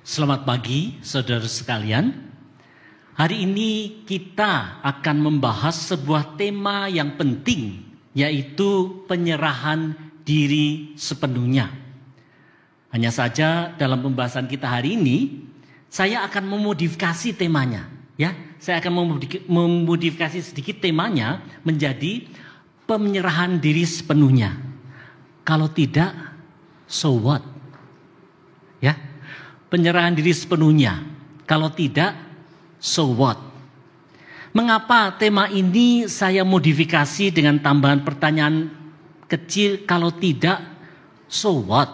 Selamat pagi, saudara sekalian. Hari ini kita akan membahas sebuah tema yang penting, yaitu penyerahan diri sepenuhnya. Hanya saja dalam pembahasan kita hari ini, saya akan memodifikasi temanya. Saya akan memodifikasi sedikit temanya menjadi penyerahan diri sepenuhnya. Kalau tidak, so what? Penyerahan diri sepenuhnya. Kalau tidak, so what? Mengapa tema ini saya modifikasi dengan tambahan pertanyaan kecil, kalau tidak, so what?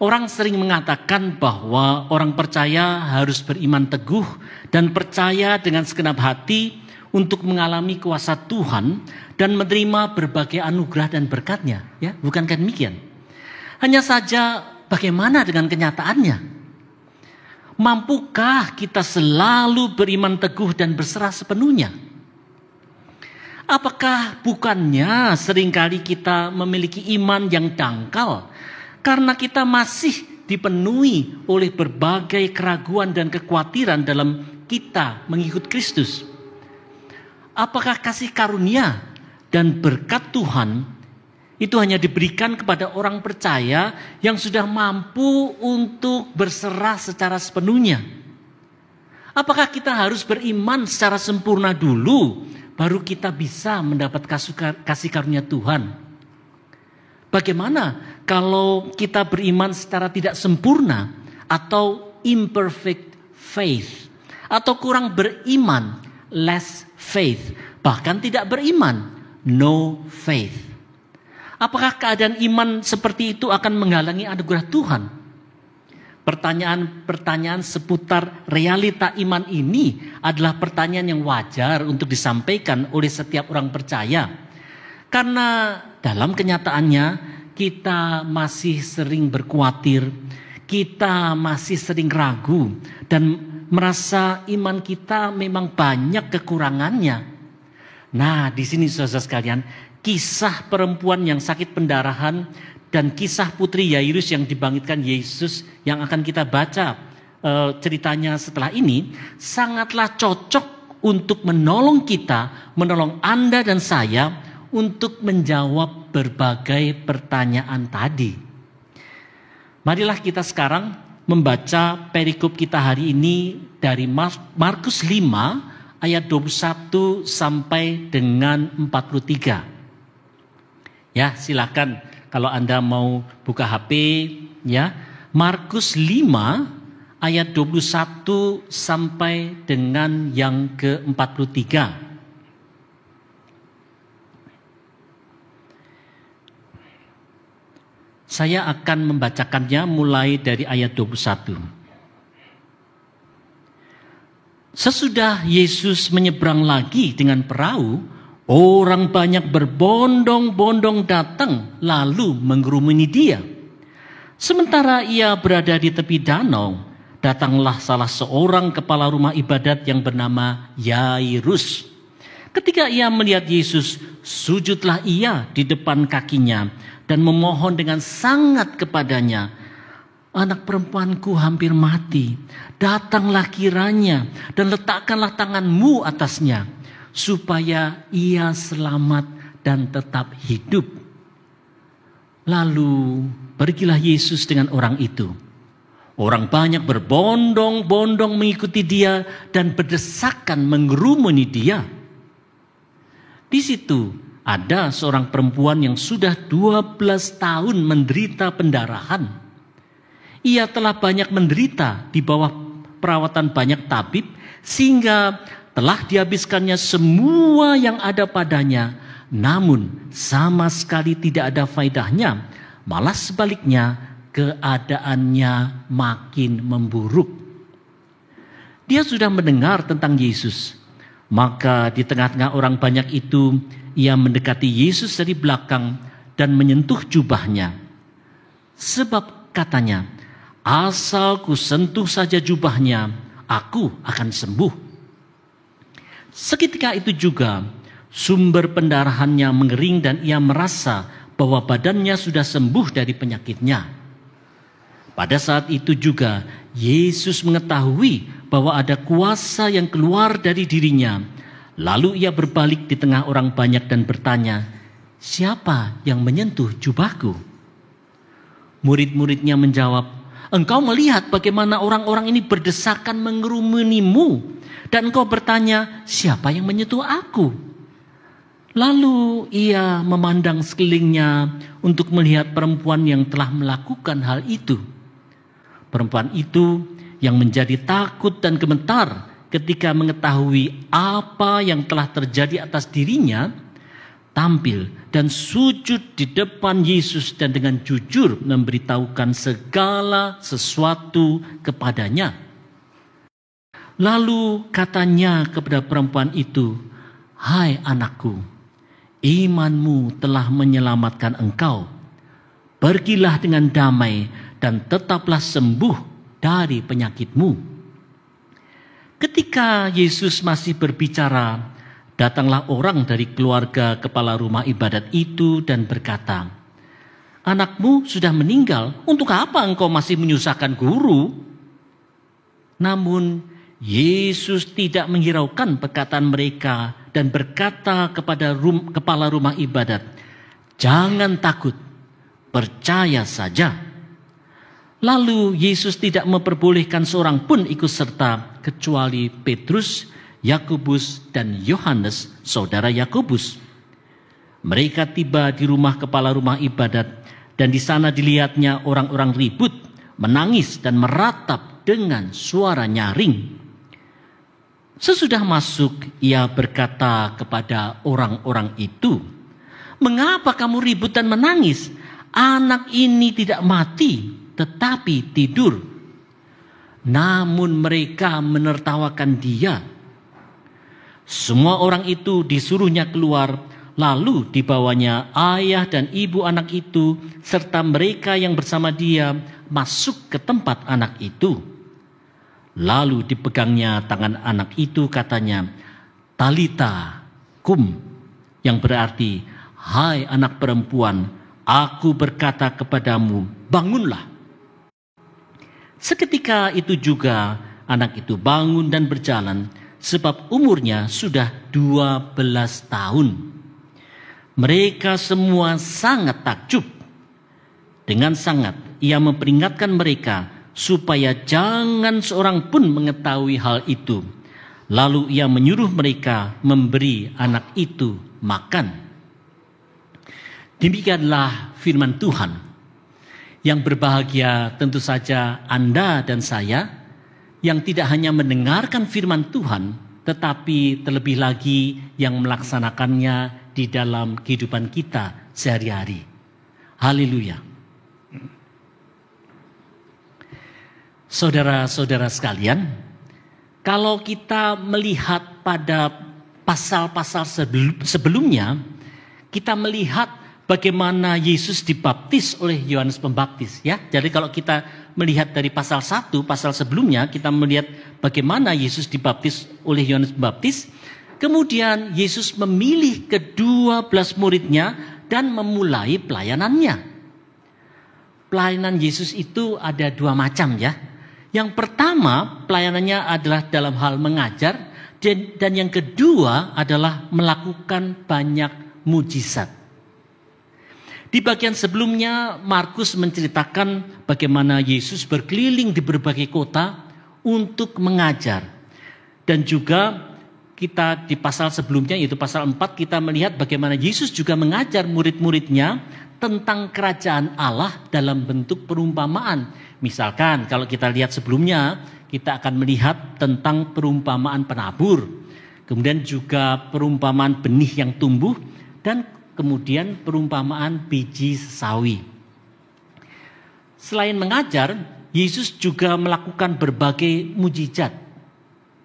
Orang sering mengatakan bahwa orang percaya harus beriman teguh dan percaya dengan segenap hati untuk mengalami kuasa Tuhan dan menerima berbagai anugerah dan berkat-Nya. Bukankah demikian? Hanya saja, bagaimana dengan kenyataannya? Mampukah kita selalu beriman teguh dan berserah sepenuhnya? Apakah bukannya seringkali kita memiliki iman yang dangkal karena kita masih dipenuhi oleh berbagai keraguan dan kekhawatiran dalam kita mengikut Kristus? Apakah kasih karunia dan berkat Tuhan itu hanya diberikan kepada orang percaya yang sudah mampu untuk berserah secara sepenuhnya? Apakah kita harus beriman secara sempurna dulu, baru kita bisa mendapat kasih karunia Tuhan? Bagaimana kalau kita beriman secara tidak sempurna atau imperfect faith? Atau kurang beriman, less faith? Bahkan tidak beriman, no faith. Apakah keadaan iman seperti itu akan menghalangi anugerah Tuhan? Pertanyaan-pertanyaan seputar realita iman ini adalah pertanyaan yang wajar untuk disampaikan oleh setiap orang percaya. Karena dalam kenyataannya kita masih sering berkhawatir, kita masih sering ragu dan merasa iman kita memang banyak kekurangannya. Nah, di sini saudara sekalian, kisah perempuan yang sakit pendarahan dan kisah putri Yairus yang dibangkitkan Yesus yang akan kita baca ceritanya setelah ini sangatlah cocok untuk menolong kita, menolong Anda dan saya untuk menjawab berbagai pertanyaan tadi. Marilah kita sekarang membaca perikop kita hari ini dari Markus 5 ayat 21 sampai dengan 43. Silakan kalau Anda mau buka HP, Markus 5 ayat 21 sampai dengan yang ke-43. Saya akan membacakannya mulai dari ayat 21. Sesudah Yesus menyeberang lagi dengan perahu, orang banyak berbondong-bondong datang lalu mengerumuni dia. Sementara ia berada di tepi danau, datanglah salah seorang kepala rumah ibadat yang bernama Yairus. Ketika ia melihat Yesus, sujudlah ia di depan kakinya dan memohon dengan sangat kepadanya, "Anak perempuanku hampir mati, datanglah kiranya dan letakkanlah tanganmu atasnya, supaya ia selamat dan tetap hidup." Lalu pergilah Yesus dengan orang itu. Orang banyak berbondong-bondong mengikuti dia dan berdesakan mengerumuni dia. Di situ ada seorang perempuan yang sudah 12 tahun menderita pendarahan. Ia telah banyak menderita di bawah perawatan banyak tabib, sehingga telah dihabiskannya semua yang ada padanya, namun sama sekali tidak ada faedahnya. Malah sebaliknya, keadaannya makin memburuk. Dia sudah mendengar tentang Yesus. Maka di tengah-tengah orang banyak itu, ia mendekati Yesus dari belakang dan menyentuh jubahnya. Sebab katanya, "Asal ku sentuh saja jubahnya, aku akan sembuh." Seketika itu juga sumber pendarahannya mengering dan ia merasa bahwa badannya sudah sembuh dari penyakitnya. Pada saat itu juga Yesus mengetahui bahwa ada kuasa yang keluar dari dirinya. Lalu ia berbalik di tengah orang banyak dan bertanya, "Siapa yang menyentuh jubahku?" Murid-muridnya menjawab, "Engkau melihat bagaimana orang-orang ini berdesakan mengerumunimu, dan engkau bertanya, siapa yang menyentuh aku?" Lalu ia memandang sekelilingnya untuk melihat perempuan yang telah melakukan hal itu. Perempuan itu yang menjadi takut dan gemetar ketika mengetahui apa yang telah terjadi atas dirinya, tampil dan sujud di depan Yesus dan dengan jujur memberitahukan segala sesuatu kepadanya. Lalu katanya kepada perempuan itu, "Hai anakku, imanmu telah menyelamatkan engkau. Pergilah dengan damai dan tetaplah sembuh dari penyakitmu." Ketika Yesus masih berbicara, datanglah orang dari keluarga kepala rumah ibadat itu dan berkata, "Anakmu sudah meninggal, untuk apa engkau masih menyusahkan guru?" Namun Yesus tidak menghiraukan perkataan mereka dan berkata kepada kepala rumah ibadat, "Jangan takut, percaya saja." Lalu Yesus tidak memperbolehkan seorang pun ikut serta kecuali Petrus, Yakobus, dan Yohanes, saudara Yakobus. Mereka tiba di rumah kepala rumah ibadat, dan di sana dilihatnya orang-orang ribut, menangis dan meratap dengan suara nyaring. Sesudah masuk, ia berkata kepada orang-orang itu, "Mengapa kamu ribut dan menangis? Anak ini tidak mati, tetapi tidur." Namun mereka menertawakan dia. Semua orang itu disuruhnya keluar, lalu dibawanya ayah dan ibu anak itu serta mereka yang bersama dia masuk ke tempat anak itu. Lalu dipegangnya tangan anak itu, katanya, "Talita kum," yang berarti, "Hai anak perempuan, aku berkata kepadamu, bangunlah." Seketika itu juga anak itu bangun dan berjalan, sebab umurnya sudah 12 tahun. Mereka semua sangat takjub. Dengan sangat ia memperingatkan mereka supaya jangan seorang pun mengetahui hal itu. Lalu ia menyuruh mereka memberi anak itu makan. Demikianlah firman Tuhan. Yang berbahagia tentu saja Anda dan saya yang tidak hanya mendengarkan firman Tuhan, tetapi terlebih lagi yang melaksanakannya di dalam kehidupan kita sehari-hari. Haleluya. Saudara-saudara sekalian, kalau kita melihat pada pasal-pasal sebelumnya, kita melihat bagaimana Yesus dibaptis oleh Yohanes Pembaptis, ya. Jadi kalau kita melihat dari pasal 1, pasal sebelumnya, kita melihat bagaimana Yesus dibaptis oleh Yohanes Pembaptis. Kemudian Yesus memilih ke-12 muridnya dan memulai pelayanannya. Pelayanan Yesus itu ada 2 macam, ya. Yang pertama, pelayanannya adalah dalam hal mengajar, dan yang kedua adalah melakukan banyak mujizat. Di bagian sebelumnya, Markus menceritakan bagaimana Yesus berkeliling di berbagai kota untuk mengajar. Dan juga kita di pasal sebelumnya, yaitu pasal 4, kita melihat bagaimana Yesus juga mengajar murid-muridnya tentang kerajaan Allah dalam bentuk perumpamaan. Misalkan kalau kita lihat sebelumnya, kita akan melihat tentang perumpamaan penabur. Kemudian juga perumpamaan benih yang tumbuh, dan kemudian perumpamaan biji sawi. Selain mengajar, Yesus juga melakukan berbagai mujizat.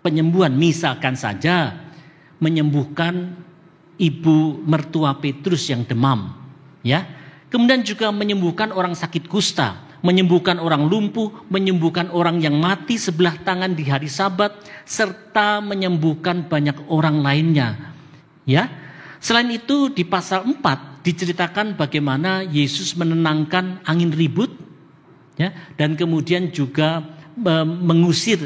Penyembuhan, misalkan saja menyembuhkan ibu mertua Petrus yang demam, ya. Kemudian juga menyembuhkan orang sakit kusta, menyembuhkan orang lumpuh, menyembuhkan orang yang mati sebelah tangan di hari Sabat, serta menyembuhkan banyak orang lainnya. Ya. Selain itu di pasal 4 diceritakan bagaimana Yesus menenangkan angin ribut, ya, dan kemudian juga mengusir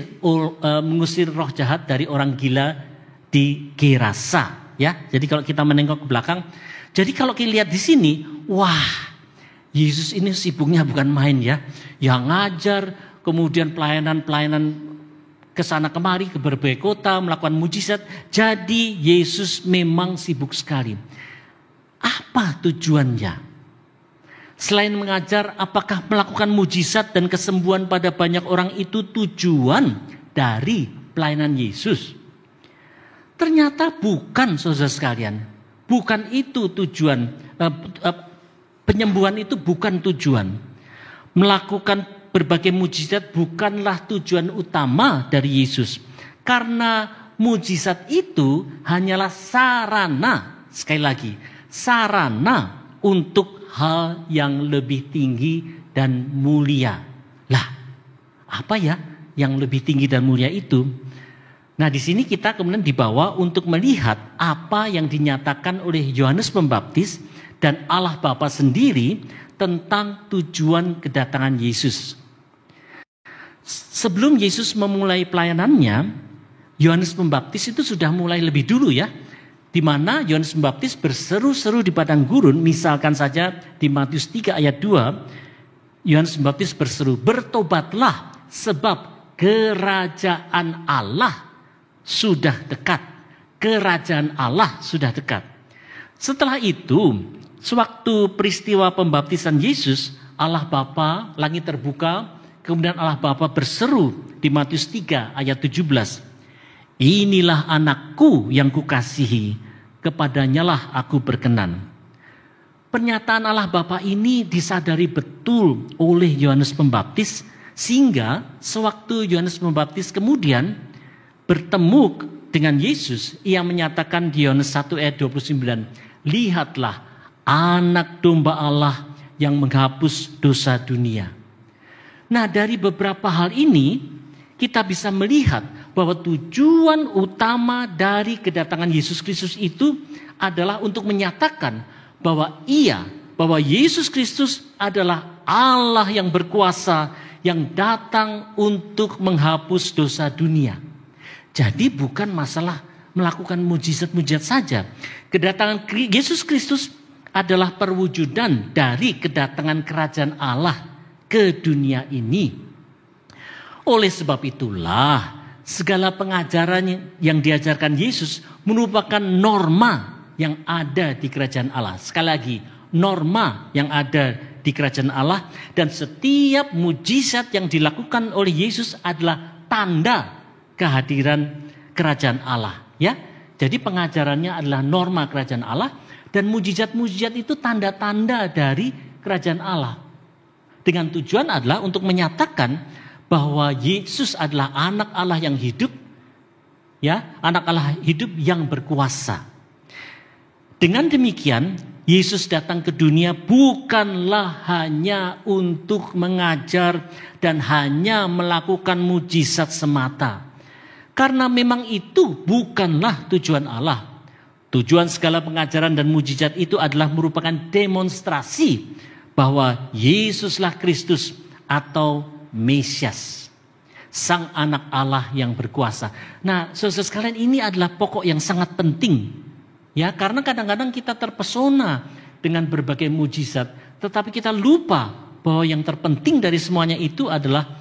roh jahat dari orang gila di Gerasa, ya. Jadi kalau kita menengok ke belakang, jadi kalau kita lihat di sini, wah, Yesus ini sibuknya bukan main ya. Yang ngajar, kemudian pelayanan ke sana kemari, ke berbagai kota, melakukan mujizat. Jadi Yesus memang sibuk sekali. Apa tujuannya? Selain mengajar, apakah melakukan mujizat dan kesembuhan pada banyak orang itu tujuan dari pelayanan Yesus? Ternyata bukan, saudara sekalian. Bukan itu tujuan. Penyembuhan itu bukan tujuan. Melakukan berbagai mujizat bukanlah tujuan utama dari Yesus. Karena mujizat itu hanyalah sarana, sekali lagi, sarana untuk hal yang lebih tinggi dan mulia. Lah, apa ya yang lebih tinggi dan mulia itu? Nah, di sini kita kemudian dibawa untuk melihat apa yang dinyatakan oleh Yohanes Pembaptis dan Allah Bapa sendiri tentang tujuan kedatangan Yesus. Sebelum Yesus memulai pelayanannya, Yohanes Pembaptis itu sudah mulai lebih dulu ya. Di mana Yohanes Pembaptis berseru-seru di padang gurun, misalkan saja di Matius 3 ayat 2, Yohanes Pembaptis berseru, "Bertobatlah sebab kerajaan Allah sudah dekat." Kerajaan Allah sudah dekat. Setelah itu, sewaktu peristiwa pembaptisan Yesus, Allah Bapa, langit terbuka, kemudian Allah Bapa berseru di Matius 3 ayat 17. "Inilah anakku yang kukasihi, kepadanyalah aku berkenan." Pernyataan Allah Bapa ini disadari betul oleh Yohanes Pembaptis, sehingga sewaktu Yohanes Pembaptis kemudian bertemu dengan Yesus, ia menyatakan di Yohanes 1 ayat 29, "Lihatlah anak domba Allah yang menghapus dosa dunia." Nah, dari beberapa hal ini kita bisa melihat bahwa tujuan utama dari kedatangan Yesus Kristus itu adalah untuk menyatakan bahwa Yesus Kristus adalah Allah yang berkuasa yang datang untuk menghapus dosa dunia. Jadi bukan masalah melakukan mujizat-mujizat saja. Kedatangan Yesus Kristus adalah perwujudan dari kedatangan kerajaan Allah ke dunia ini. Oleh sebab itulah segala pengajaran yang diajarkan Yesus merupakan norma yang ada di kerajaan Allah. Sekali lagi, norma yang ada di kerajaan Allah, dan setiap mujizat yang dilakukan oleh Yesus adalah tanda kehadiran kerajaan Allah, ya. Jadi pengajarannya adalah norma kerajaan Allah, dan mujizat-mujizat itu tanda-tanda dari kerajaan Allah. Dengan tujuan adalah untuk menyatakan bahwa Yesus adalah anak Allah yang hidup, ya, anak Allah hidup yang berkuasa. Dengan demikian, Yesus datang ke dunia bukanlah hanya untuk mengajar dan hanya melakukan mujizat semata. Karena memang itu bukanlah tujuan Allah. Tujuan segala pengajaran dan mujizat itu adalah merupakan demonstrasi bahwa Yesuslah Kristus atau Mesias, Sang Anak Allah yang berkuasa. Nah, saudara sekalian, ini adalah pokok yang sangat penting. Ya, karena kadang-kadang kita terpesona dengan berbagai mujizat, tetapi kita lupa bahwa yang terpenting dari semuanya itu adalah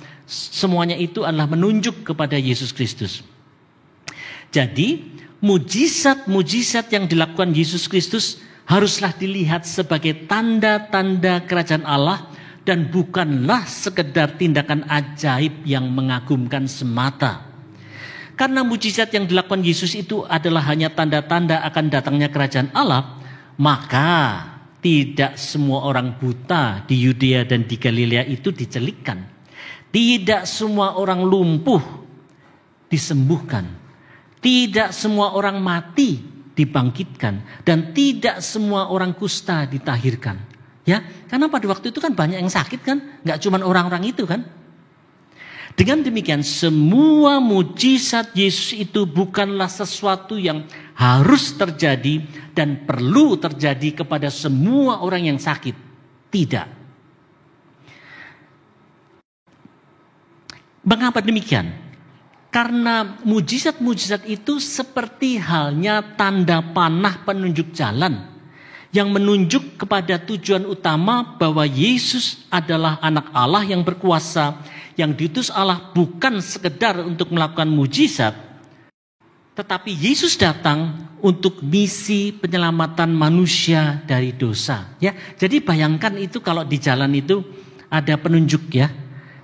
menunjuk kepada Yesus Kristus. Jadi, mujizat-mujizat yang dilakukan Yesus Kristus haruslah dilihat sebagai tanda-tanda kerajaan Allah dan bukanlah sekedar tindakan ajaib yang mengagumkan semata. Karena mujizat yang dilakukan Yesus itu adalah hanya tanda-tanda akan datangnya kerajaan Allah, maka tidak semua orang buta di Yudea dan di Galilea itu dicelikkan. Tidak semua orang lumpuh disembuhkan. Tidak semua orang mati dibangkitkan. Dan tidak semua orang kusta ditahirkan. Ya, karena pada waktu itu kan banyak yang sakit kan. Gak cuma orang-orang itu kan. Dengan demikian semua mujizat Yesus itu bukanlah sesuatu yang harus terjadi dan perlu terjadi kepada semua orang yang sakit. Tidak. Mengapa demikian? Karena mujizat-mujizat itu seperti halnya tanda panah penunjuk jalan yang menunjuk kepada tujuan utama bahwa Yesus adalah anak Allah yang berkuasa, yang diutus Allah bukan sekedar untuk melakukan mujizat, tetapi Yesus datang untuk misi penyelamatan manusia dari dosa. Ya, jadi bayangkan itu kalau di jalan itu ada penunjuk ya.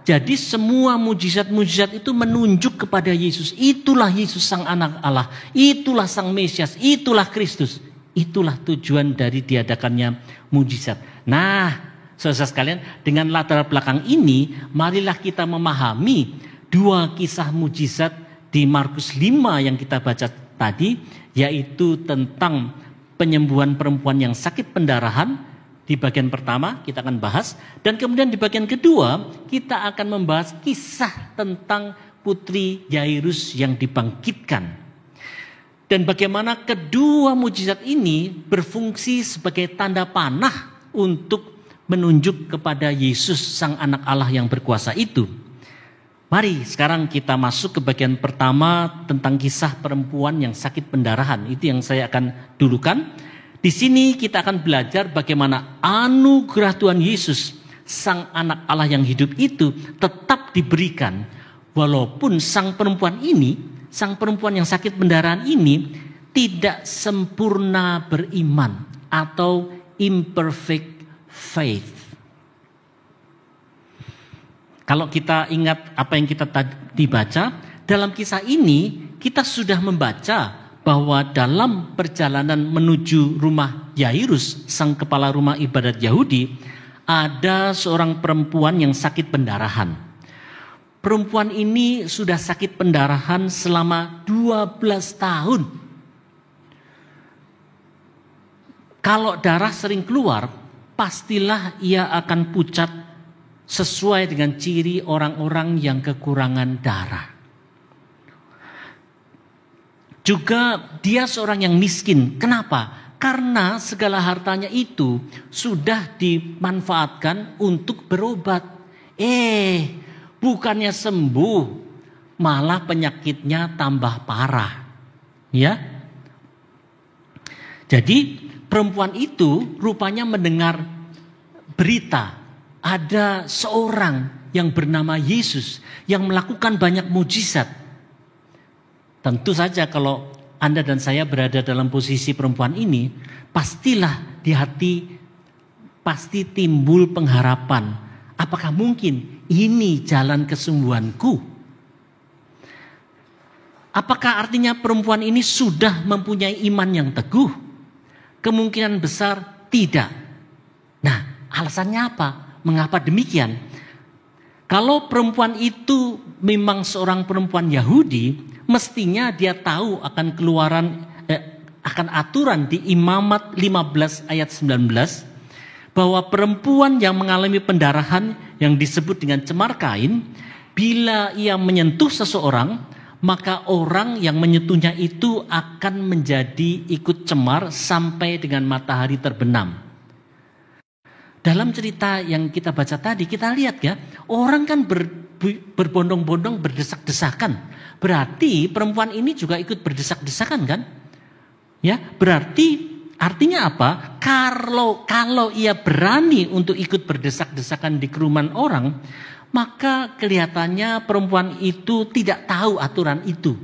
Jadi semua mujizat-mujizat itu menunjuk kepada Yesus. Itulah Yesus sang anak Allah. Itulah sang Mesias. Itulah Kristus. Itulah tujuan dari diadakannya mujizat. Nah, saudara sekalian, dengan latar belakang ini, marilah kita memahami dua kisah mujizat di Markus 5 yang kita baca tadi, yaitu tentang penyembuhan perempuan yang sakit pendarahan. Di bagian pertama kita akan bahas, dan kemudian di bagian kedua kita akan membahas kisah tentang putri Yairus yang dibangkitkan. Dan bagaimana kedua mujizat ini berfungsi sebagai tanda panah untuk menunjuk kepada Yesus sang anak Allah yang berkuasa itu. Mari sekarang kita masuk ke bagian pertama tentang kisah perempuan yang sakit pendarahan. Itu yang saya akan dulukan. Di sini kita akan belajar bagaimana anugerah Tuhan Yesus, sang anak Allah yang hidup itu tetap diberikan. Walaupun sang perempuan yang sakit pendarahan ini tidak sempurna beriman atau imperfect faith. Kalau kita ingat apa yang kita tadi baca, dalam kisah ini kita sudah membaca bahwa dalam perjalanan menuju rumah Yairus, sang kepala rumah ibadat Yahudi, ada seorang perempuan yang sakit pendarahan. Perempuan ini sudah sakit pendarahan selama 12 tahun. Kalau darah sering keluar, pastilah ia akan pucat sesuai dengan ciri orang-orang yang kekurangan darah. Juga dia seorang yang miskin. Kenapa? Karena segala hartanya itu sudah dimanfaatkan untuk berobat. Bukannya sembuh, malah penyakitnya tambah parah. Ya. Jadi perempuan itu rupanya mendengar berita ada seorang yang bernama Yesus yang melakukan banyak mujizat. Tentu saja kalau Anda dan saya berada dalam posisi perempuan ini, pastilah di hati pasti timbul pengharapan. Apakah mungkin ini jalan kesembuhanku? Apakah artinya perempuan ini sudah mempunyai iman yang teguh? Kemungkinan besar tidak. Nah, alasannya apa? Mengapa demikian? Kalau perempuan itu memang seorang perempuan Yahudi, mestinya dia tahu akan akan aturan di Imamat 15 ayat 19 bahwa perempuan yang mengalami pendarahan yang disebut dengan cemar kain, bila ia menyentuh seseorang, maka orang yang menyentuhnya itu akan menjadi ikut cemar sampai dengan matahari terbenam. Dalam cerita yang kita baca tadi, kita lihat ya, orang kan berbondong-bondong berdesak-desakan. Berarti perempuan ini juga ikut berdesak-desakan kan? Ya, berarti artinya apa? Kalau ia berani untuk ikut berdesak-desakan di kerumunan orang, maka kelihatannya perempuan itu tidak tahu aturan itu.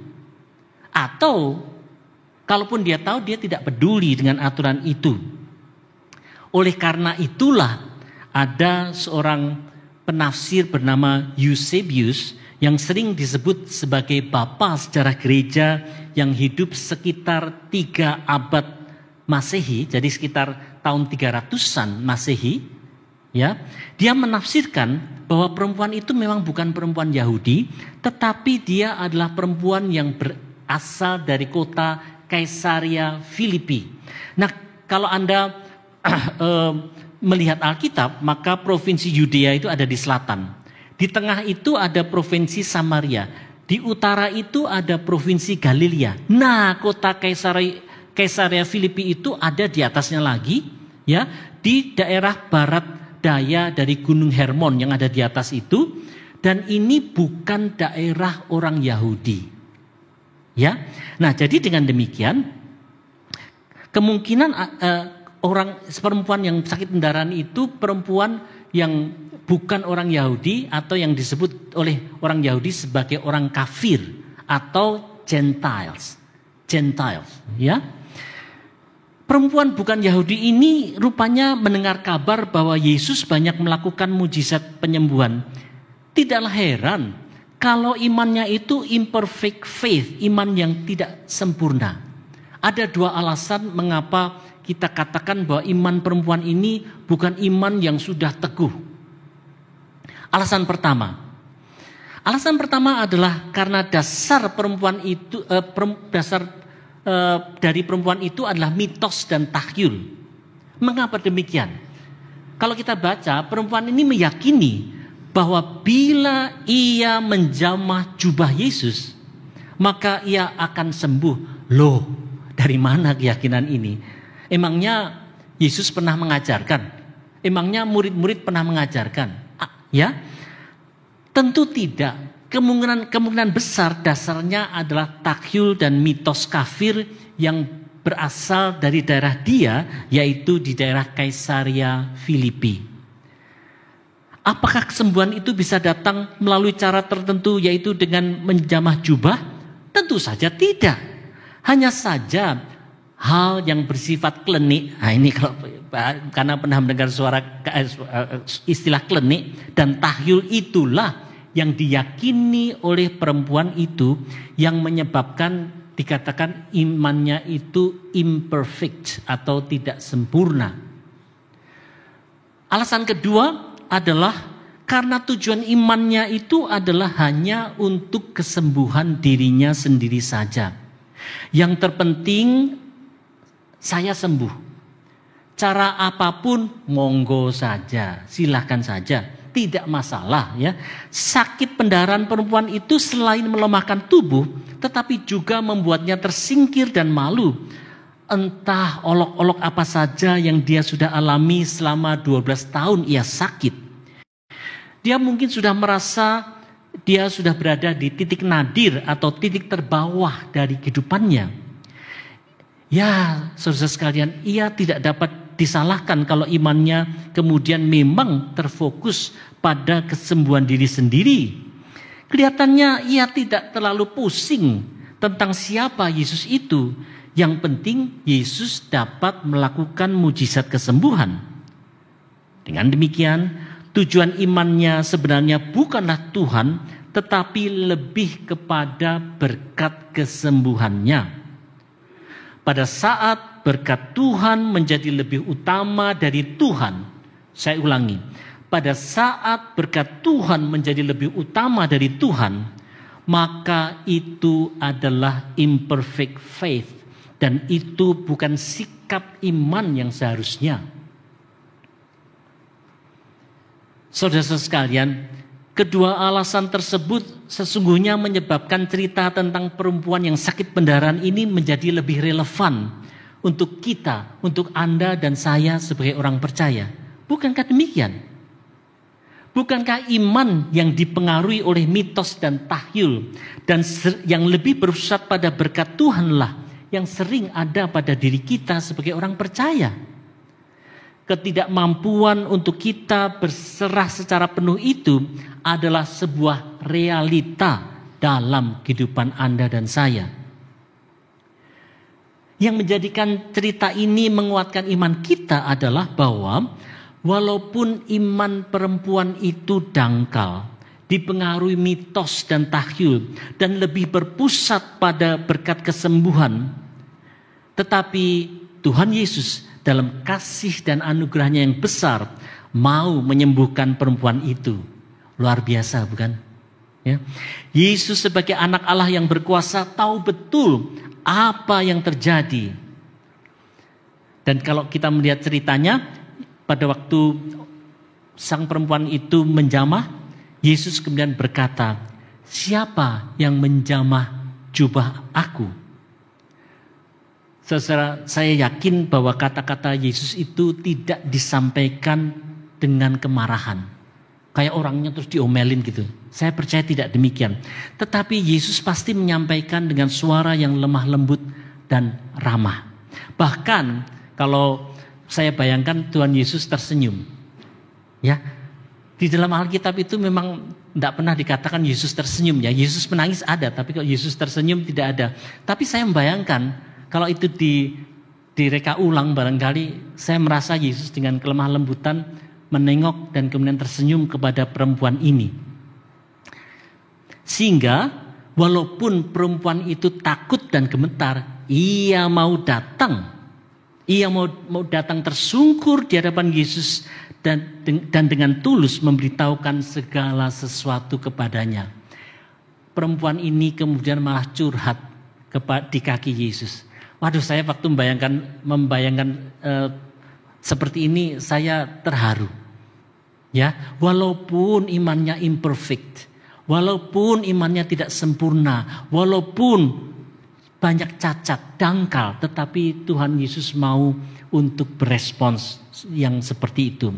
Atau kalaupun dia tahu, dia tidak peduli dengan aturan itu. Oleh karena itulah ada seorang penafsir bernama Eusebius yang sering disebut sebagai bapa sejarah gereja yang hidup sekitar 3 abad Masehi, jadi sekitar tahun 300-an Masehi, ya. Dia menafsirkan bahwa perempuan itu memang bukan perempuan Yahudi, tetapi dia adalah perempuan yang berasal dari kota Kaisaria Filipi. Nah, kalau Anda melihat Alkitab, maka provinsi Yudea itu ada di selatan. Di tengah itu ada provinsi Samaria. Di utara itu ada provinsi Galilea. Nah, kota Kaisaria Filipi itu ada di atasnya lagi, ya, di daerah barat daya dari Gunung Hermon yang ada di atas itu. Dan ini bukan daerah orang Yahudi. Ya. Nah, jadi dengan demikian kemungkinan orang perempuan yang sakit pendarahan itu perempuan yang bukan orang Yahudi atau yang disebut oleh orang Yahudi sebagai orang kafir atau Gentiles, ya. Perempuan bukan Yahudi ini rupanya mendengar kabar bahwa Yesus banyak melakukan mujizat penyembuhan. Tidaklah heran kalau imannya itu imperfect faith, iman yang tidak sempurna. Ada dua alasan mengapa kita katakan bahwa iman perempuan ini bukan iman yang sudah teguh. Alasan pertama adalah karena dasar perempuan itu dari perempuan itu adalah mitos dan tahyul. Mengapa demikian? Kalau kita baca, perempuan ini meyakini bahwa bila ia menjamah jubah Yesus, maka ia akan sembuh. Loh, dari mana keyakinan ini? Emangnya Yesus pernah mengajarkan? Emangnya murid-murid pernah mengajarkan? Ya, tentu tidak. Kemungkinan besar dasarnya adalah takyul dan mitos kafir yang berasal dari daerah dia, yaitu di daerah Kaisaria Filipi. Apakah kesembuhan itu bisa datang melalui cara tertentu, yaitu dengan menjamah jubah? Tentu saja tidak. Hanya saja hal yang bersifat klinik. Nah, ini kalau karena pernah mendengar istilah klinik dan tahyul, itulah yang diyakini oleh perempuan itu yang menyebabkan dikatakan imannya itu imperfect atau tidak sempurna. Alasan kedua adalah karena tujuan imannya itu adalah hanya untuk kesembuhan dirinya sendiri saja. Yang terpenting saya sembuh. Cara apapun monggo saja, silahkan saja, tidak masalah ya. Sakit pendarahan perempuan itu selain melemahkan tubuh, tetapi juga membuatnya tersingkir dan malu. Entah olok-olok apa saja yang dia sudah alami selama 12 tahun ia sakit. Dia mungkin sudah merasa dia sudah berada di titik nadir atau titik terbawah dari kehidupannya. Ya, saudara sekalian, ia tidak dapat disalahkan kalau imannya kemudian memang terfokus pada kesembuhan diri sendiri. Kelihatannya ia tidak terlalu pusing tentang siapa Yesus itu. Yang penting Yesus dapat melakukan mujizat kesembuhan. Dengan demikian, tujuan imannya sebenarnya bukanlah Tuhan, tetapi lebih kepada berkat kesembuhannya. Pada saat berkat Tuhan menjadi lebih utama dari Tuhan, saya ulangi, pada saat berkat Tuhan menjadi lebih utama dari Tuhan, maka itu adalah imperfect faith, dan itu bukan sikap iman yang seharusnya. Saudara-saudara sekalian, kedua alasan tersebut sesungguhnya menyebabkan cerita tentang perempuan yang sakit pendarahan ini menjadi lebih relevan untuk kita, untuk Anda dan saya sebagai orang percaya. Bukankah demikian? Bukankah iman yang dipengaruhi oleh mitos dan tahyul dan yang lebih berpusat pada berkat Tuhanlah yang sering ada pada diri kita sebagai orang percaya? Ketidakmampuan untuk kita berserah secara penuh itu adalah sebuah realita dalam kehidupan Anda dan saya. Yang menjadikan cerita ini menguatkan iman kita adalah bahwa walaupun iman perempuan itu dangkal, dipengaruhi mitos dan tahyul, dan lebih berpusat pada berkat kesembuhan, tetapi Tuhan Yesus dalam kasih dan anugerahnya yang besar mau menyembuhkan perempuan itu. Luar biasa, bukan? Ya. Yesus sebagai anak Allah yang berkuasa tahu betul apa yang terjadi. Dan kalau kita melihat ceritanya, pada waktu sang perempuan itu menjamah, Yesus kemudian berkata, "Siapa yang menjamah jubah aku?" Saudara, saya yakin bahwa kata-kata Yesus itu tidak disampaikan dengan kemarahan. kayak orangnya terus diomelin gitu. Saya percaya tidak demikian. Tetapi Yesus pasti menyampaikan dengan suara yang lemah lembut dan ramah. Bahkan kalau saya bayangkan Tuhan Yesus tersenyum. Ya, di dalam Alkitab itu memang tidak pernah dikatakan Yesus tersenyum ya. Yesus menangis ada, tapi kalau Yesus tersenyum tidak ada. Tapi saya membayangkan kalau itu direka ulang barangkali saya merasa Yesus dengan kelemah lembutan menengok dan kemudian tersenyum kepada perempuan ini. Sehingga walaupun perempuan itu takut dan gemetar, ia mau datang. Ia mau datang tersungkur di hadapan Yesus dan dengan tulus memberitahukan segala sesuatu kepadanya. Perempuan ini kemudian malah curhat di kaki Yesus. Waduh, saya waktu membayangkan seperti ini saya terharu. Ya, walaupun imannya imperfect, walaupun imannya tidak sempurna, walaupun banyak cacat, dangkal, tetapi Tuhan Yesus mau untuk berespons yang seperti itu.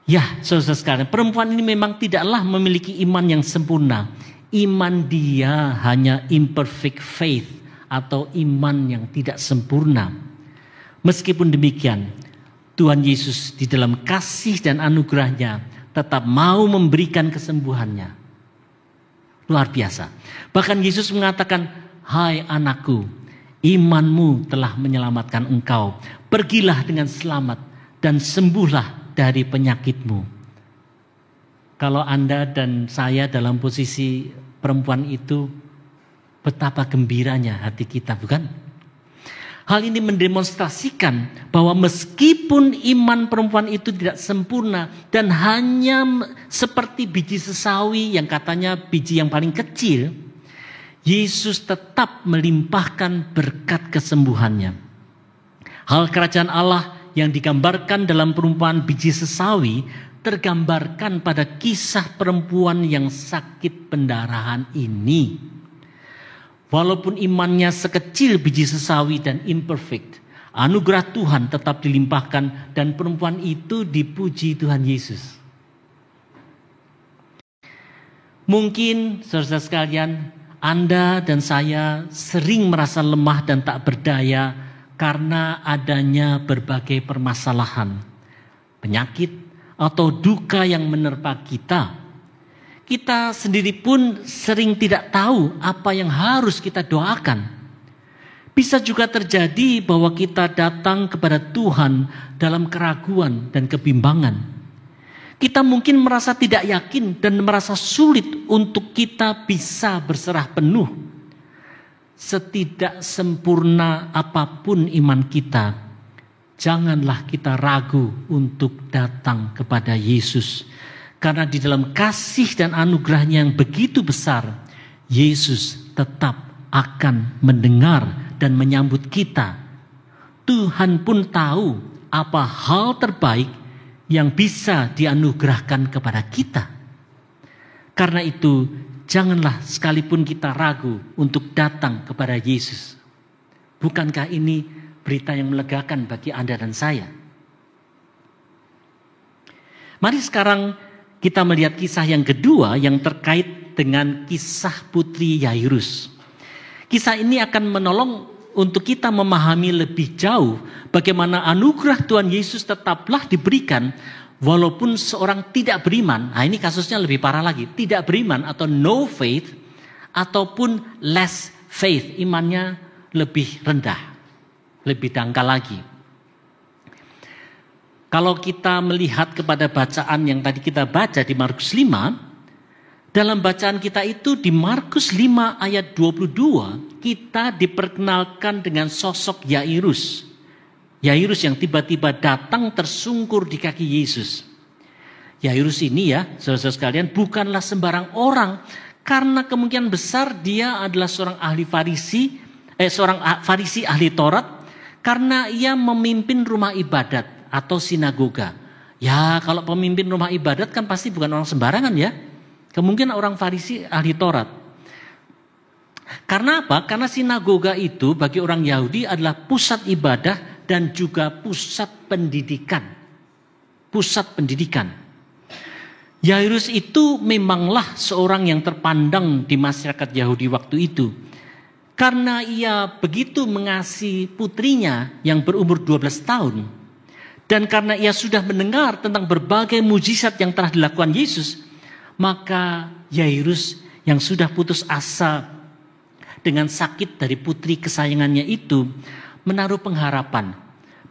Ya, saudara sekalian, perempuan ini memang tidaklah memiliki iman yang sempurna. Iman dia hanya imperfect faith atau iman yang tidak sempurna. Meskipun demikian, Tuhan Yesus di dalam kasih dan anugerahnya tetap mau memberikan kesembuhannya. Luar biasa. Bahkan Yesus mengatakan, "Hai anakku, imanmu telah menyelamatkan engkau. Pergilah dengan selamat dan sembuhlah dari penyakitmu." Kalau Anda dan saya dalam posisi perempuan itu, betapa gembiranya hati kita, bukan? Hal ini mendemonstrasikan bahwa meskipun iman perempuan itu tidak sempurna dan hanya seperti biji sesawi yang katanya biji yang paling kecil, Yesus tetap melimpahkan berkat kesembuhannya. Hal kerajaan Allah yang digambarkan dalam perumpamaan biji sesawi tergambarkan pada kisah perempuan yang sakit pendarahan ini. Walaupun imannya sekecil biji sesawi dan imperfect, anugerah Tuhan tetap dilimpahkan dan perempuan itu dipuji Tuhan Yesus. Mungkin saudara sekalian, Anda dan saya sering merasa lemah dan tak berdaya karena adanya berbagai permasalahan, penyakit atau duka yang menerpa kita. Kita sendiri pun sering tidak tahu apa yang harus kita doakan. Bisa juga terjadi bahwa kita datang kepada Tuhan dalam keraguan dan kebimbangan. Kita mungkin merasa tidak yakin dan merasa sulit untuk kita bisa berserah penuh. Setidak sempurna apapun iman kita, janganlah kita ragu untuk datang kepada Yesus. Karena di dalam kasih dan anugerahnya yang begitu besar, Yesus tetap akan mendengar dan menyambut kita. Tuhan pun tahu apa hal terbaik yang bisa dianugerahkan kepada kita. Karena itu, janganlah sekalipun kita ragu untuk datang kepada Yesus. Bukankah ini berita yang melegakan bagi Anda dan saya? Mari sekarang kita melihat kisah yang kedua yang terkait dengan kisah Putri Yairus. Kisah ini akan menolong untuk kita memahami lebih jauh bagaimana anugerah Tuhan Yesus tetaplah diberikan walaupun seorang tidak beriman. Nah, ini kasusnya lebih parah lagi. Tidak beriman atau no faith ataupun less faith. Imannya lebih rendah, lebih dangkal lagi. Kalau kita melihat kepada bacaan yang tadi kita baca di Markus 5, dalam bacaan kita itu di Markus 5 ayat 22, kita diperkenalkan dengan sosok Yairus. Yairus yang tiba-tiba datang tersungkur di kaki Yesus. Yairus ini ya, saudara-saudara sekalian, bukanlah sembarang orang. Karena kemungkinan besar dia adalah seorang Farisi ahli Taurat. Karena ia memimpin rumah ibadat atau sinagoga. Ya, kalau pemimpin rumah ibadat kan pasti bukan orang sembarangan ya. Kemungkinan orang Farisi ahli Taurat. Karena apa? Karena sinagoga itu bagi orang Yahudi adalah pusat ibadah dan juga pusat pendidikan. Pusat pendidikan. Yairus itu memanglah seorang yang terpandang di masyarakat Yahudi waktu itu. Karena ia begitu mengasihi putrinya yang berumur 12 tahun. Dan karena ia sudah mendengar tentang berbagai mujizat yang telah dilakukan Yesus, maka Yairus yang sudah putus asa dengan sakit dari putri kesayangannya itu menaruh pengharapan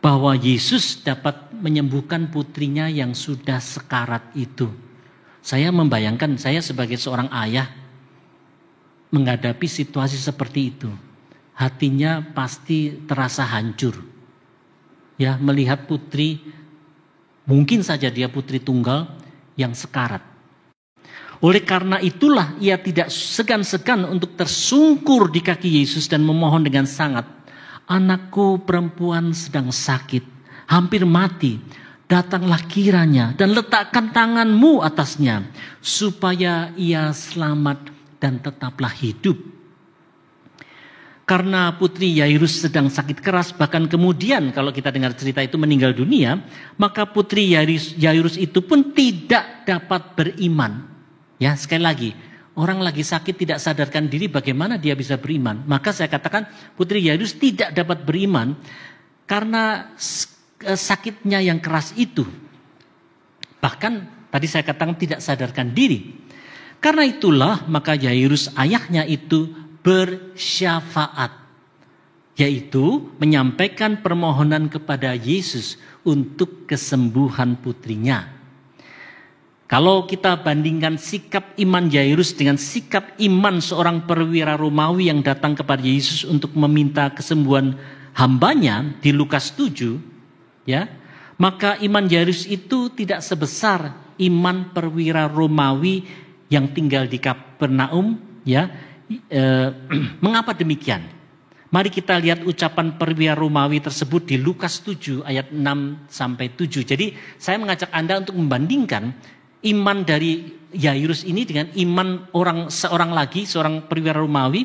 bahwa Yesus dapat menyembuhkan putrinya yang sudah sekarat itu. Saya membayangkan saya sebagai seorang ayah menghadapi situasi seperti itu. Hatinya pasti terasa hancur. Ya, melihat putri, mungkin saja dia putri tunggal yang sekarat. Oleh karena itulah ia tidak segan-segan untuk tersungkur di kaki Yesus dan memohon dengan sangat, "Anakku perempuan sedang sakit, hampir mati. Datanglah kiranya dan letakkan tanganmu atasnya, supaya ia selamat dan tetaplah hidup." Karena putri Yairus sedang sakit keras, bahkan kemudian kalau kita dengar cerita itu meninggal dunia, maka putri Yairus itu pun tidak dapat beriman. Ya, sekali lagi, orang lagi sakit tidak sadarkan diri, bagaimana dia bisa beriman? Maka saya katakan putri Yairus tidak dapat beriman karena sakitnya yang keras itu. Bahkan tadi saya katakan tidak sadarkan diri. Karena itulah maka Yairus ayahnya itu bersyafaat, yaitu menyampaikan permohonan kepada Yesus untuk kesembuhan putrinya. Kalau kita bandingkan sikap iman Yairus dengan sikap iman seorang perwira Romawi yang datang kepada Yesus untuk meminta kesembuhan hambanya di Lukas 7, ya, maka iman Yairus itu tidak sebesar iman perwira Romawi yang tinggal di Kapernaum, ya. Mengapa demikian? Mari kita lihat ucapan perwira Romawi tersebut di Lukas 7 ayat 6 sampai 7. Jadi saya mengajak Anda untuk membandingkan iman dari Yairus ini dengan iman seorang perwira Romawi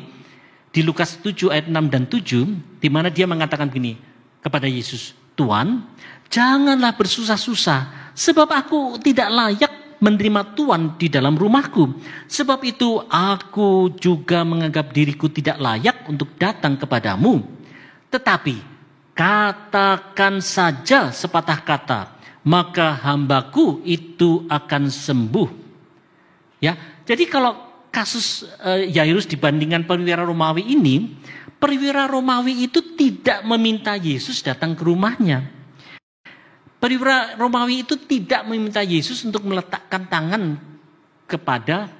di Lukas 7 ayat 6 dan 7, di mana dia mengatakan begini kepada Yesus, "Tuan, janganlah bersusah-susah, sebab aku tidak layak menerima Tuhan di dalam rumahku. Sebab itu aku juga menganggap diriku tidak layak untuk datang kepadamu. Tetapi katakan saja sepatah kata, maka hambaku itu akan sembuh." Ya, jadi kalau kasus Yairus dibandingkan perwira Romawi ini, perwira Romawi itu tidak meminta Yesus datang ke rumahnya. Perwira Romawi itu tidak meminta Yesus untuk meletakkan tangan kepada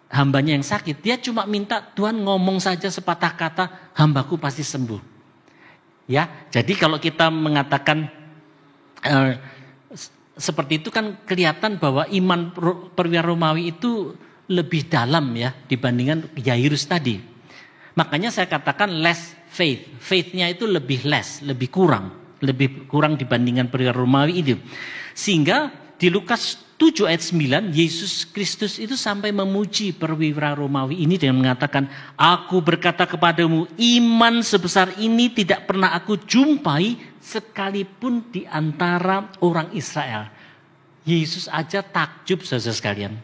hambanya yang sakit. Dia cuma minta, "Tuhan ngomong saja sepatah kata, hambaku pasti sembuh." Ya, jadi kalau kita mengatakan seperti itu kan kelihatan bahwa iman perwira Romawi itu lebih dalam ya dibandingkan Yairus tadi. Makanya saya katakan less faith. Faith-nya itu lebih kurang dibandingkan perwira Romawi itu. Sehingga di Lukas 7 ayat 9 Yesus Kristus itu sampai memuji perwira Romawi ini dengan mengatakan, "Aku berkata kepadamu, iman sebesar ini tidak pernah aku jumpai sekalipun di antara orang Israel." Yesus aja takjub, saudara sekalian.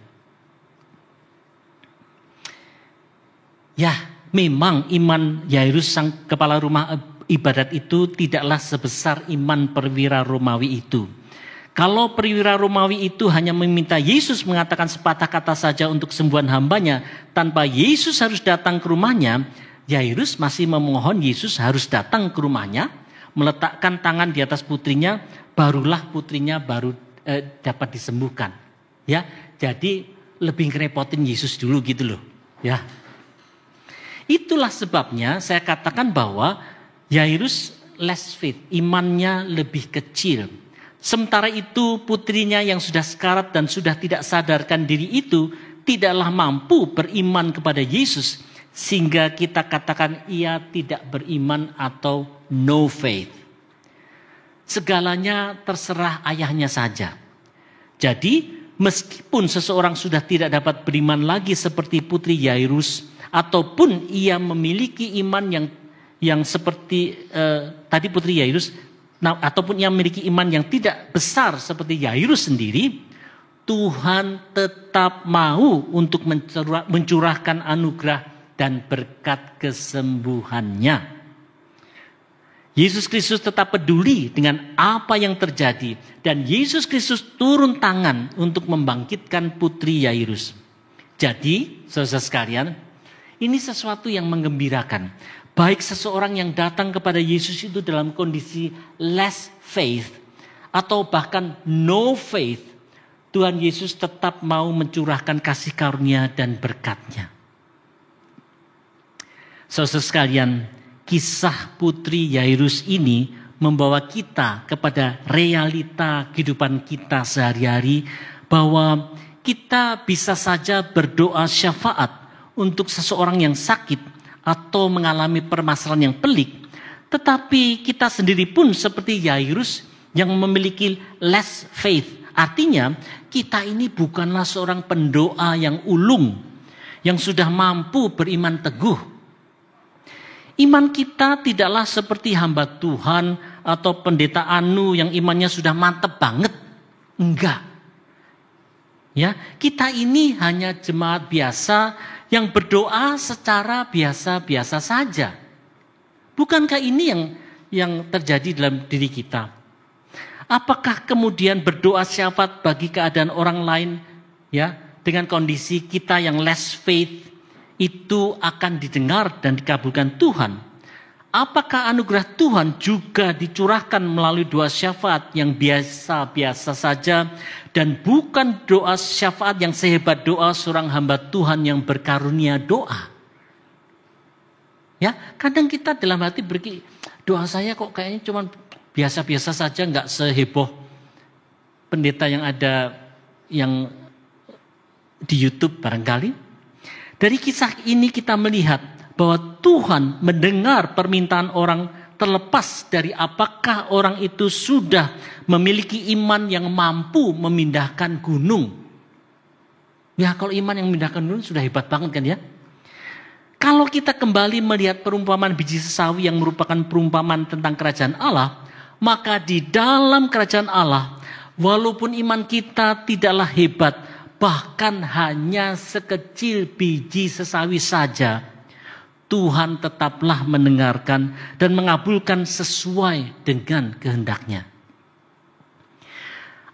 Ya, memang iman Yairus sang kepala rumah ibadat itu tidaklah sebesar iman perwira Romawi itu. Kalau perwira Romawi itu hanya meminta Yesus mengatakan sepatah kata saja untuk kesembuhan hambanya, tanpa Yesus harus datang ke rumahnya, Yairus masih memohon Yesus harus datang ke rumahnya, meletakkan tangan di atas putrinya, barulah putrinya dapat disembuhkan. Ya, jadi lebih ngerepotin Yesus dulu gitu loh. Ya, itulah sebabnya saya katakan bahwa Yairus less faith, imannya lebih kecil. Sementara itu putrinya yang sudah sekarat dan sudah tidak sadarkan diri itu tidaklah mampu beriman kepada Yesus. Sehingga kita katakan ia tidak beriman atau no faith. Segalanya terserah ayahnya saja. Jadi meskipun seseorang sudah tidak dapat beriman lagi seperti putri Yairus, ataupun ia memiliki iman yang seperti tadi putri Yairus, ataupun ia memiliki iman yang tidak besar seperti Yairus sendiri, Tuhan tetap mau untuk mencurahkan anugerah dan berkat kesembuhannya. Yesus Kristus tetap peduli dengan apa yang terjadi dan Yesus Kristus turun tangan untuk membangkitkan putri Yairus. Jadi, saudara sekalian, ini sesuatu yang menggembirakan. Baik seseorang yang datang kepada Yesus itu dalam kondisi less faith atau bahkan no faith, Tuhan Yesus tetap mau mencurahkan kasih karunia dan berkat-Nya. Saudara sekalian, kisah putri Yairus ini membawa kita kepada realita kehidupan kita sehari-hari bahwa kita bisa saja berdoa syafaat untuk seseorang yang sakit atau mengalami permasalahan yang pelik, tetapi kita sendiri pun seperti Yairus yang memiliki less faith. Artinya kita ini bukanlah seorang pendoa yang ulung, yang sudah mampu beriman teguh. Iman kita tidaklah seperti hamba Tuhan atau pendeta Anu yang imannya sudah mantap banget. Enggak. Ya, kita ini hanya jemaat biasa yang berdoa secara biasa-biasa saja. Bukankah ini yang terjadi dalam diri kita? Apakah kemudian berdoa syafaat bagi keadaan orang lain ya dengan kondisi kita yang less faith itu akan didengar dan dikabulkan Tuhan? Apakah anugerah Tuhan juga dicurahkan melalui doa syafaat yang biasa-biasa saja dan bukan doa syafaat yang sehebat doa seorang hamba Tuhan yang berkarunia doa? Ya, kadang kita dalam hati berpikir, doa saya kok kayaknya cuma biasa-biasa saja, nggak seheboh pendeta yang ada yang di YouTube barangkali. Dari kisah ini kita melihat bahwa Tuhan mendengar permintaan orang terlepas dari apakah orang itu sudah memiliki iman yang mampu memindahkan gunung. Ya, kalau iman yang memindahkan gunung sudah hebat banget kan ya. Kalau kita kembali melihat perumpamaan biji sesawi yang merupakan perumpamaan tentang kerajaan Allah, maka di dalam kerajaan Allah, walaupun iman kita tidaklah hebat, bahkan hanya sekecil biji sesawi saja, Tuhan tetaplah mendengarkan dan mengabulkan sesuai dengan kehendak-Nya.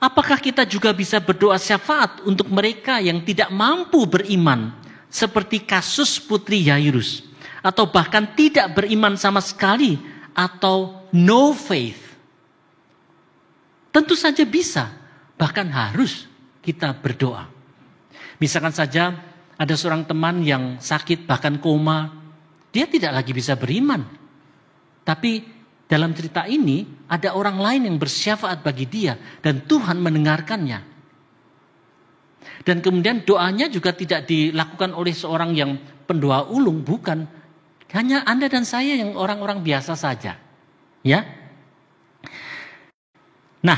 Apakah kita juga bisa berdoa syafaat untuk mereka yang tidak mampu beriman, seperti kasus putri Yairus, atau bahkan tidak beriman sama sekali, atau no faith? Tentu saja bisa, bahkan harus kita berdoa. Misalkan saja ada seorang teman yang sakit bahkan koma, dia tidak lagi bisa beriman. Tapi dalam cerita ini ada orang lain yang bersyafaat bagi dia dan Tuhan mendengarkannya. Dan kemudian doanya juga tidak dilakukan oleh seorang yang pendoa ulung, bukan. Hanya Anda dan saya yang orang-orang biasa saja. Ya. Nah,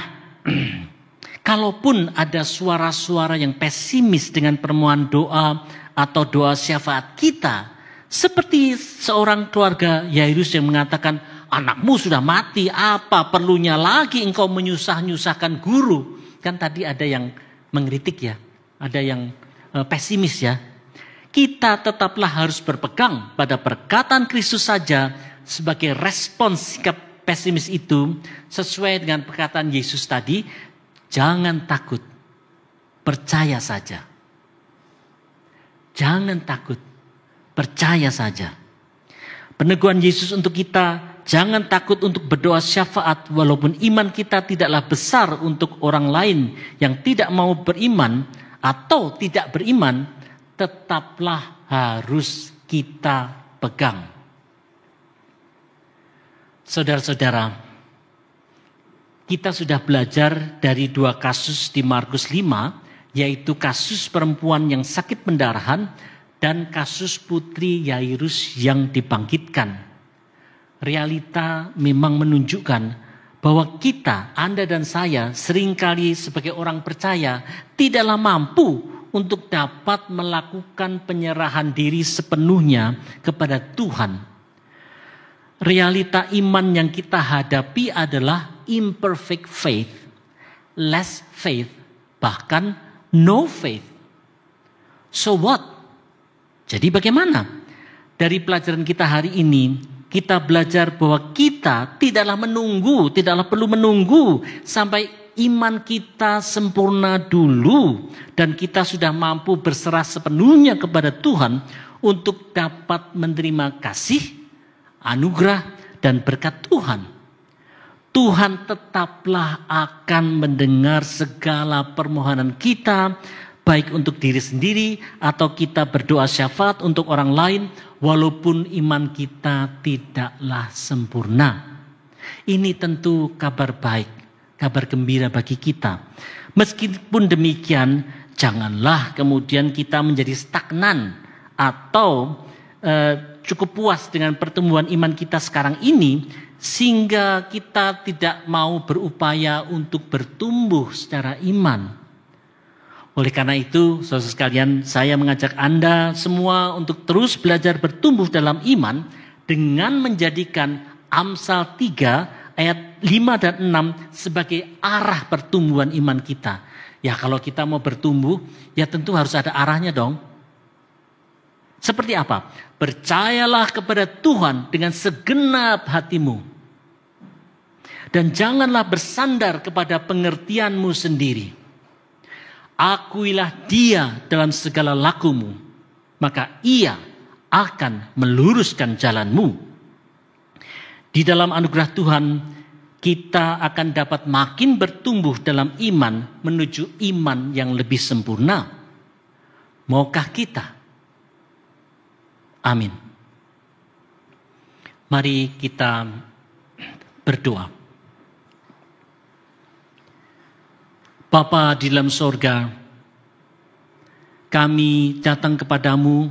kalaupun ada suara-suara yang pesimis dengan permohonan doa atau doa syafaat kita, seperti seorang keluarga Yairus yang mengatakan, anakmu sudah mati, apa perlunya lagi engkau menyusah-nyusahkan guru? Kan tadi ada yang mengkritik ya, ada yang pesimis ya. Kita tetaplah harus berpegang pada perkataan Kristus saja sebagai respons sikap pesimis itu, sesuai dengan perkataan Yesus tadi, jangan takut, percaya saja. Jangan takut, percaya saja. Peneguhan Yesus untuk kita, jangan takut untuk berdoa syafaat walaupun iman kita tidaklah besar untuk orang lain yang tidak mau beriman atau tidak beriman, tetaplah harus kita pegang. Saudara-saudara, kita sudah belajar dari 2 kasus di Markus 5, yaitu kasus perempuan yang sakit pendarahan dan kasus putri Yairus yang dibangkitkan. Realita memang menunjukkan bahwa kita, Anda dan saya, seringkali sebagai orang percaya tidaklah mampu untuk dapat melakukan penyerahan diri sepenuhnya kepada Tuhan. Realita iman yang kita hadapi adalah imperfect faith, less faith, bahkan no faith. So what? Jadi bagaimana? Dari pelajaran kita hari ini, kita belajar bahwa kita tidaklah perlu menunggu sampai iman kita sempurna dulu. Dan kita sudah mampu berserah sepenuhnya kepada Tuhan untuk dapat menerima kasih, anugerah, dan berkat Tuhan. Tuhan tetaplah akan mendengar segala permohonan kita, baik untuk diri sendiri atau kita berdoa syafaat untuk orang lain, walaupun iman kita tidaklah sempurna. Ini tentu kabar baik, kabar gembira bagi kita. Meskipun demikian, janganlah kemudian kita menjadi stagnan atau cukup puas dengan pertumbuhan iman kita sekarang ini, sehingga kita tidak mau berupaya untuk bertumbuh secara iman. Oleh karena itu, saudara sekalian, saya mengajak Anda semua untuk terus belajar bertumbuh dalam iman dengan menjadikan Amsal 3 ayat 5 dan 6 sebagai arah pertumbuhan iman kita. Ya, kalau kita mau bertumbuh, ya tentu harus ada arahnya dong. Seperti apa? Percayalah kepada Tuhan dengan segenap hatimu. Dan janganlah bersandar kepada pengertianmu sendiri. Akuilah Dia dalam segala lakumu, maka Ia akan meluruskan jalanmu. Di dalam anugerah Tuhan, kita akan dapat makin bertumbuh dalam iman menuju iman yang lebih sempurna. Maukah kita? Amin. Mari kita berdoa. Bapa di dalam sorga, kami datang kepadamu.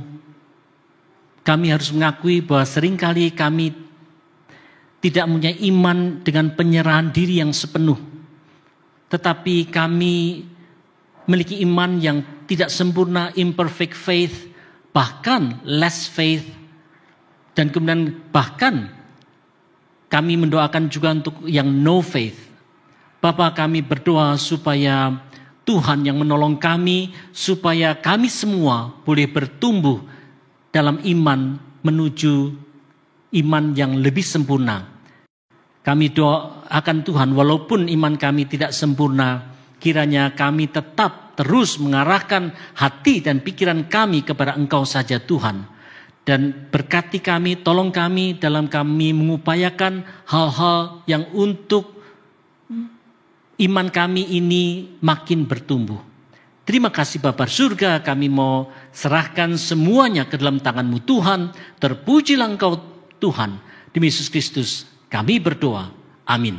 Kami harus mengakui bahwa seringkali kami tidak mempunyai iman dengan penyerahan diri yang sepenuh. Tetapi kami memiliki iman yang tidak sempurna, imperfect faith, bahkan less faith. Dan kemudian bahkan kami mendoakan juga untuk yang no faith. Bapa, kami berdoa supaya Tuhan yang menolong kami, supaya kami semua boleh bertumbuh dalam iman menuju iman yang lebih sempurna. Kami doakan Tuhan, walaupun iman kami tidak sempurna, kiranya kami tetap terus mengarahkan hati dan pikiran kami kepada Engkau saja Tuhan. Dan berkati kami, tolong kami dalam kami mengupayakan hal-hal yang untuk iman kami ini makin bertumbuh. Terima kasih Bapa surga, kami mau serahkan semuanya ke dalam tangan-Mu Tuhan. Terpujilah Engkau Tuhan. Demi Yesus Kristus kami berdoa. Amin.